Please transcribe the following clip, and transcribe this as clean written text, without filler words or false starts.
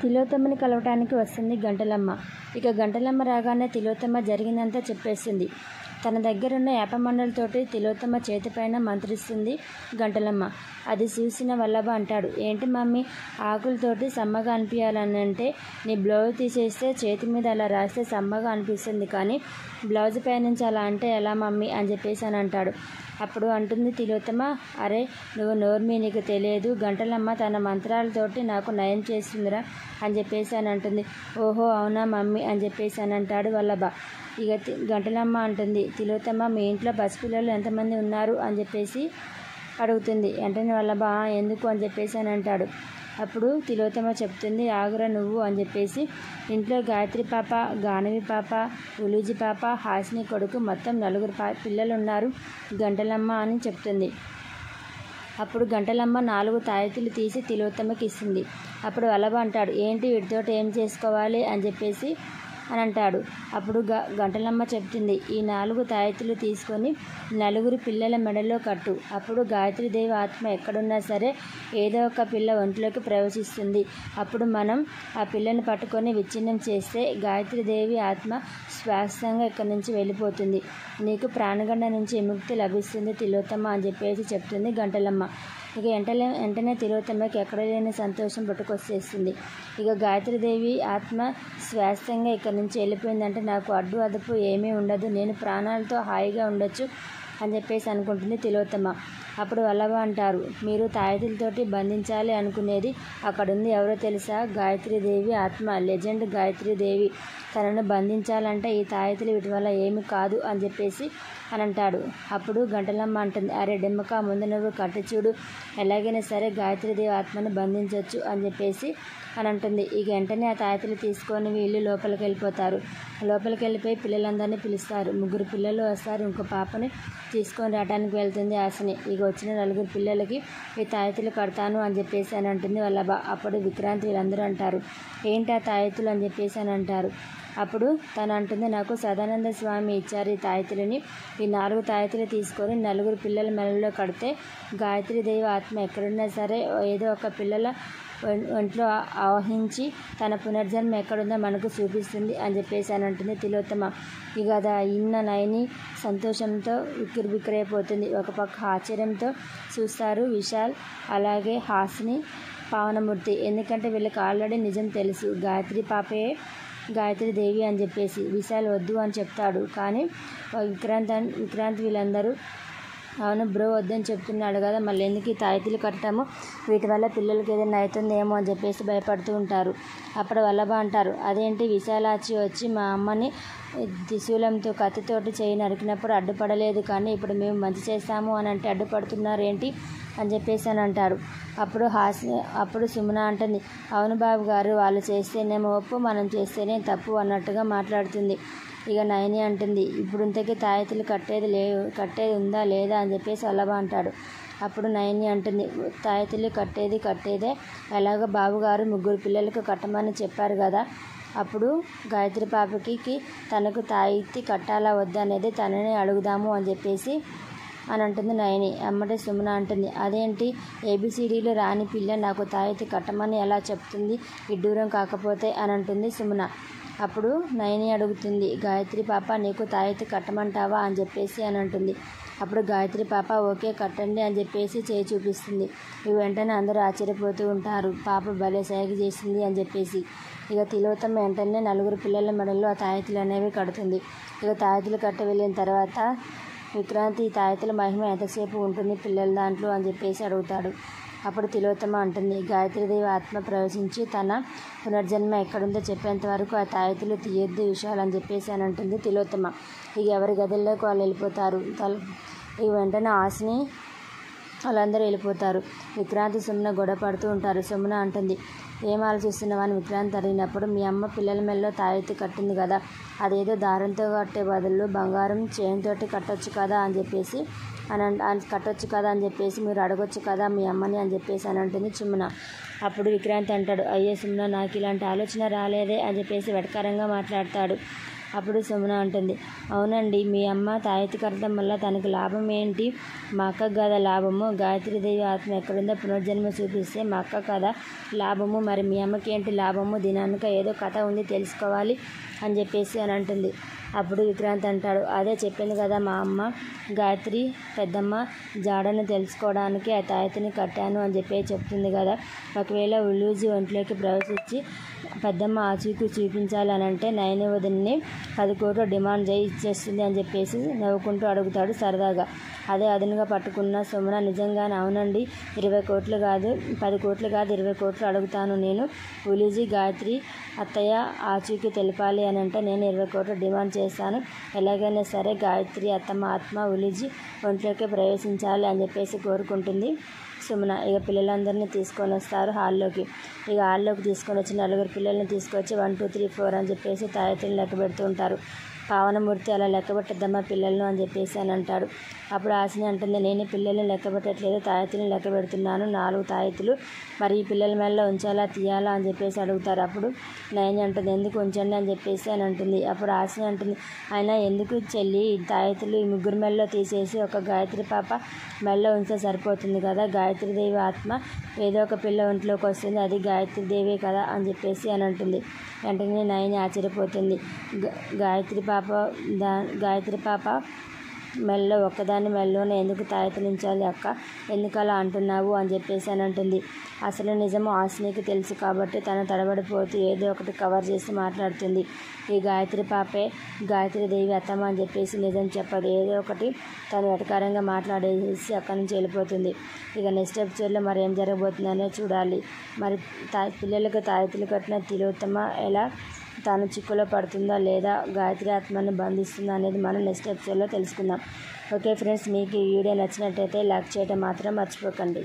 తిలోత్తమని కలవటానికి వస్తుంది గంటలమ్మ. ఇక గంటలమ్మ రాగానే తిలోత్తమ జరిగిందంతా చెప్పేస్తుంది. తన దగ్గరున్న ఏపమండలతోటి తిలోత్తమ చేతిపైన మంత్రిస్తుంది గంటలమ్మ. అది చూసిన వల్లభ అంటాడు, ఏంటి మమ్మీ ఆకులతోటి సమ్మగా అనిపించాలని అంటే నీ బ్లౌజ్ తీసేస్తే చేతి మీద అలా రాస్తే సమ్మగా అనిపిస్తుంది, కానీ బ్లౌజ్ పై నుంచి అలా అంటే ఎలా మమ్మీ అని చెప్పేసి అని అంటాడు. అప్పుడు అంటుంది తిలోత్తమ, అరే నువ్వు నోర్మి, నీకు తెలియదు, గంటలమ్మ తన మంత్రాలతోటి నాకు నయం చేస్తుందిరా అని చెప్పేసి అని అంటుంది. ఓహో అవునా మమ్మీ అని చెప్పేసి అని అంటాడు వల్లభ. ఇక గంటలమ్మ అంటుంది, తిలోత్తమ మీ ఇంట్లో పసిపిల్లలు ఎంతమంది ఉన్నారు అని చెప్పేసి అడుగుతుంది. వెంటనే వల్లభ ఎందుకు అని చెప్పేసి అని అంటాడు. అప్పుడు తిలోత్తమ చెప్తుంది, ఆగురా నువ్వు అని చెప్పేసి, ఇంట్లో గాయత్రి పాప, గానవి పాప, ఉలూజి పాప, హాసిని కొడుకు మొత్తం 4 పిల్లలు ఉన్నారు గంటలమ్మ అని చెప్తుంది. అప్పుడు గంటలమ్మ 4 తాయెత్తులు తీసి తిలోత్తమకి ఇస్తుంది. అప్పుడు వల్లభ అంటాడు, ఏంటి వీటితోటి ఏం చేసుకోవాలి అని చెప్పేసి అని అంటాడు. అప్పుడు గంటలమ్మ చెప్తుంది, ఈ 4 తాయెత్తులు తీసుకొని 4 పిల్లల మెడలో కట్టు. అప్పుడు గాయత్రీదేవి ఆత్మ ఎక్కడున్నా సరే ఏదో ఒక పిల్ల ఒంట్లోకి ప్రవేశిస్తుంది. అప్పుడు మనం ఆ పిల్లని పట్టుకొని విచ్ఛిన్నం చేస్తే గాయత్రీదేవి ఆత్మ శాశ్వతంగా ఇక్కడి నుంచి వెళ్ళిపోతుంది. నీకు ప్రాణగండ నుంచి విముక్తి లభిస్తుంది తిలోత్తమ అని చెప్పేసి చెప్తుంది గంటలమ్మ. ఇక వెంటనే తిలోత్తమకి ఎక్కడ లేని సంతోషం పుట్టుకొచ్చేస్తుంది. ఇక గాయత్రీదేవి ఆత్మ శాశ్వతంగా ఇక్కడి నుంచి వెళ్ళిపోయిందంటే నాకు అడ్డు అదుపు ఏమీ ఉండదు, నేను ప్రాణాలతో హాయిగా ఉండొచ్చు అని చెప్పేసి అనుకుంటుంది తిలోత్తమ. అప్పుడు వల్లభ అంటారు, మీరు తాయెత్తులతోటి బంధించాలి అనుకునేది అక్కడుంది ఎవరో తెలుసా, గాయత్రీదేవి ఆత్మ, లెజెండ్ గాయత్రీదేవి. తనను బంధించాలంటే ఈ తాయెత్తులు వీటి వల్ల ఏమి కాదు అని చెప్పేసి అని అంటాడు. అప్పుడు గంటలమ్మ అంటుంది, అరే డెమ్మక ముందు నువ్వు కట్టి చూడు, ఎలాగైనా సరే గాయత్రీదేవి ఆత్మను బంధించవచ్చు అని చెప్పేసి అని అంటుంది. ఇక వెంటనే ఆ తాయెత్తులు తీసుకొని వీళ్ళు లోపలికి వెళ్ళిపోతారు. లోపలికి వెళ్ళిపోయి పిల్లలందరినీ పిలుస్తారు. 3 పిల్లలు వస్తారు. ఇంకో పాపని తీసుకొని రావడానికి వెళ్తుంది హాసిని. ఇక వచ్చిన 4 పిల్లలకి ఈ తాయెత్తులు కడతాను అని చెప్పేసి అని అంటుంది వల్లభ. అప్పుడు విక్రాంతి వీళ్ళందరూ అంటారు, ఏంటి ఆ తాయెత్తులు అని చెప్పేసి అని అంటారు. అప్పుడు తను అంటుంది, నాకు సదానంద స్వామి ఇచ్చారు ఈ తాయెత్తులని. ఈ 4 తాయెత్తులు తీసుకొని 4 పిల్లల మెడలో కడితే గాయత్రీదేవి ఆత్మ ఎక్కడున్నా సరే ఏదో ఒక పిల్లల ఒంట్లో ఆవహించి తన పునర్జన్మ ఎక్కడుందో మనకు చూపిస్తుంది అని చెప్పేసి అని అంటుంది తిలోత్తమ. ఇక అది ఇన్న నయని సంతోషంతో బిక్కిరైపోతుంది. ఒక పక్క ఆశ్చర్యంతో చూస్తారు విశాల్, అలాగే హాసిని, పావనమూర్తి. ఎందుకంటే వీళ్ళకి ఆల్రెడీ నిజం తెలుసు, గాయత్రి దేవి అని చెప్పేసి. విశాల్ వద్దు అని చెప్తాడు, కానీ విక్రాంత్ వీళ్ళందరూ అవును బ్రో వద్దని చెప్తున్నాడు కదా, మళ్ళీ ఎందుకు ఈ తాయెత్తులు కట్టడము, వీటి వల్ల పిల్లలకి ఏదైనా అవుతుందేమో అని చెప్పేసి భయపడుతూ ఉంటారు. అప్పుడు వల్లభ అంటారు, అదేంటి విశాలాచి వచ్చి మా అమ్మని త్రిశూలంతో కత్తితోటి చేయి నరికినప్పుడు అడ్డుపడలేదు, కానీ ఇప్పుడు మేము మంచి చేస్తాము అని అంటే అడ్డుపడుతున్నారు ఏంటి అని చెప్పేసి అని అంటారు. అప్పుడు సుమన అంటుంది, అవును బాబు గారు, వాళ్ళు చేస్తేనేమో ఒప్పు, మనం చేస్తేనే తప్పు అన్నట్టుగా మాట్లాడుతుంది. ఇక నయని అంటుంది, ఇప్పుడు ఇంతకీ తాయెత్తులు కట్టేది ఉందా లేదా అని చెప్పేసి వల్లభ అంటాడు. అప్పుడు నయని అంటుంది, తాయెత్తులు కట్టేదే, ఎలాగో బాబుగారు 3 పిల్లలకు కట్టమని చెప్పారు కదా, అప్పుడు గాయత్రి పాపకి తనకు తాయెత్తి కట్టాలా వద్దా అనేది తననే అడుగుదాము అని చెప్పేసి అని అంటుంది నయని. అమ్మటే సుమన అంటుంది, అదేంటి ఏబిసిడీలు రాని పిల్ల నాకు తాయెత్తి కట్టమని ఎలా చెప్తుంది, విడ్డూరం కాకపోతే అని అంటుంది సుమన. అప్పుడు నయని అడుగుతుంది, గాయత్రి పాప నీకు తాయెత్తి కట్టమంటావా అని చెప్పేసి అని అంటుంది. అప్పుడు గాయత్రి పాప ఓకే కట్టండి అని చెప్పేసి చేయి చూపిస్తుంది. ఇవి వెంటనే అందరూ ఆశ్చర్యపోతూ ఉంటారు, పాప భలే సైగ చేసింది అని చెప్పేసి. ఇక తిలోత్తమ వెంటనే 4 పిల్లల మెడల్లో ఆ తాయెత్తులు అనేవి కడుతుంది. ఇక తాయెత్తులు కట్టి వెళ్ళిన తర్వాత విక్రాంతి, ఈ తాయెత్తుల మహిమ ఎంతసేపు ఉంటుంది పిల్లల దాంట్లో అని చెప్పేసి అడుగుతాడు. అప్పుడు తిలోత్తమ అంటుంది, గాయత్రీదేవి ఆత్మ ప్రవేశించి తన పునర్జన్మ ఎక్కడుందో చెప్పేంత వరకు ఆ తాయెత్తులు తీయొద్దు విషయాలు అని చెప్పేసి అని అంటుంది తిలోత్తమ. ఇక ఎవరి గదుల్లోకి వాళ్ళు వెళ్ళిపోతారు. ఇక వెంటనే హాసిని వాళ్ళందరూ వెళ్ళిపోతారు. విక్రాంతి సుమన గొడవ పడుతూ ఉంటారు. సుమన అంటుంది, ఏం ఆలోచిస్తున్నావని విక్రాంతి అడిగినప్పుడు, మీ అమ్మ పిల్లల మెడలో తాయెత్తి కట్టింది కదా, అదేదో దారంతో కట్టే బదులు బంగారం చైన్తోటి కట్టొచ్చు కదా అని చెప్పేసి కట్టొచ్చు కదా అని చెప్పేసి మీరు అడగొచ్చు కదా మీ అమ్మని అని చెప్పేసి అని అంటుంది సుమన. అప్పుడు విక్రాంతి అంటాడు, అయ్యో సుమన నాకు ఇలాంటి ఆలోచన రాలేదే అని చెప్పేసి వెటకారంగా మాట్లాడతాడు. అప్పుడు సుమన అంటుంది, అవునండి, మీ అమ్మ తాయెత్తు కట్టడం వల్ల తనకు లాభం ఏంటి? మా అక్కకు కదా లాభము. గాయత్రీదేవి ఆత్మ ఎక్కడుందో పునర్జన్మ చూపిస్తే మా అక్క కదా లాభము. మరి మీ అమ్మకి ఏంటి లాభము? దీనానుక ఏదో కథ ఉంది, తెలుసుకోవాలి అని చెప్పేసి అని అంటుంది. అప్పుడు విక్రాంత్ అంటాడు, అదే చెప్పింది కదా మా అమ్మ, గాయత్రి పెద్దమ్మ జాడను తెలుసుకోవడానికి ఆ తాయెత్తుని కట్టాను అని చెప్పి చెప్తుంది కదా. ఒకవేళ ఉలూజీ ఒంట్లోకి ప్రవేశించి పెద్దమ్మ ఆచూకీ చూపించాలి అని అంటే నయని వదిన్ని 10 కోట్లు డిమాండ్ చేయి ఇచ్చేస్తుంది అని చెప్పేసి నవ్వుకుంటూ అడుగుతాడు సరదాగా. అదే అదునుగా పట్టుకున్న సుమన నిజంగానే అవునండి, 20 కోట్లు కాదు 10 కోట్లు కాదు 20 కోట్లు అడుగుతాను నేను. ఉలూజీ గాయత్రి అత్తయ్య ఆచూకీ తెలిపాలి అని అంటే నేను 20 కోట్లు డిమాండ్ చేస్తాను. ఎలాగైనా సరే గాయత్రి అత్తమ్మ ఆత్మ ఉలూజీ ఒంట్లోకి ప్రవేశించాలి అని చెప్పేసి కోరుకుంటుంది సుమన. ఇక పిల్లలందరినీ తీసుకొని వస్తారు హాల్లోకి. ఇక హాల్లోకి తీసుకొని వచ్చి 4 పిల్లల్ని తీసుకొచ్చి 1 2 3 4 అని చెప్పేసి తాయెత్తుని లెక్క పెడుతూ ఉంటారు. పావనమూర్తి అలా లెక్క పెట్టద్దమ్మా పిల్లలను అని చెప్పేసి అని అంటాడు. అప్పుడు హాసిని అంటుంది, నేను పిల్లల్ని లెక్క పెట్టట్లేదు, తాయెత్తుని లెక్క పెడుతున్నాను, 4 తాయెత్తులు. మరి ఈ పిల్లల మెడలో ఉంచాలా తీయాలా అని చెప్పేసి అడుగుతారు. అప్పుడు నయని అంటుంది, ఎందుకు ఉంచండి అని చెప్పేసి అని అంటుంది. అప్పుడు హాసిని అంటుంది, అయినా ఎందుకు చెల్లి తాయెత్తులు ఈ 3 మెడలో తీసేసి ఒక గాయత్రి పాప మెడలో ఉంచితే సరిపోతుంది కదా. గాయత్రీదేవి ఆత్మ ఏదో ఒక పిల్ల ఒంట్లోకి వస్తుంది, అది గాయత్రీదేవే కదా అని చెప్పేసి అని అంటుంది. వెంటనే నయని ఆశ్చర్యపోతుంది. గాయత్రి పాప మెల్లో ఒక్కదాని మెల్లోనే ఎందుకు తాయెత్తులించాలి అక్క, ఎందుకు అలా అంటున్నావు అని చెప్పేసి అని అంటుంది. అసలు నిజము హాసినికి తెలుసు కాబట్టి తను తడబడిపోతూ ఏదో ఒకటి కవర్ చేసి మాట్లాడుతుంది. ఈ గాయత్రి పాపే గాయత్రీదేవి అత్తమ్మ అని చెప్పేసి నిజం చెప్పదు, ఏదో ఒకటి తను వెటకారంగా మాట్లాడేసి అక్కడి నుంచి వెళ్ళిపోతుంది. ఇక నెక్స్ట్ ఎపిసోడ్లో మరి ఏం జరగబోతుందనే చూడాలి. మరి పిల్లలకు తాయెత్తులు కట్టిన తిలోత్తమ ఎలా తాను చిక్కులో పడుతుందా లేదా గాయత్రి ఆత్మని బంధిస్తుందా అనేది మనం నెక్స్ట్ ఎపిసోడ్లో తెలుసుకుందాం. ఓకే ఫ్రెండ్స్, మీకు ఈ వీడియో నచ్చినట్టయితే లైక్ చేయడం మాత్రం మర్చిపోకండి.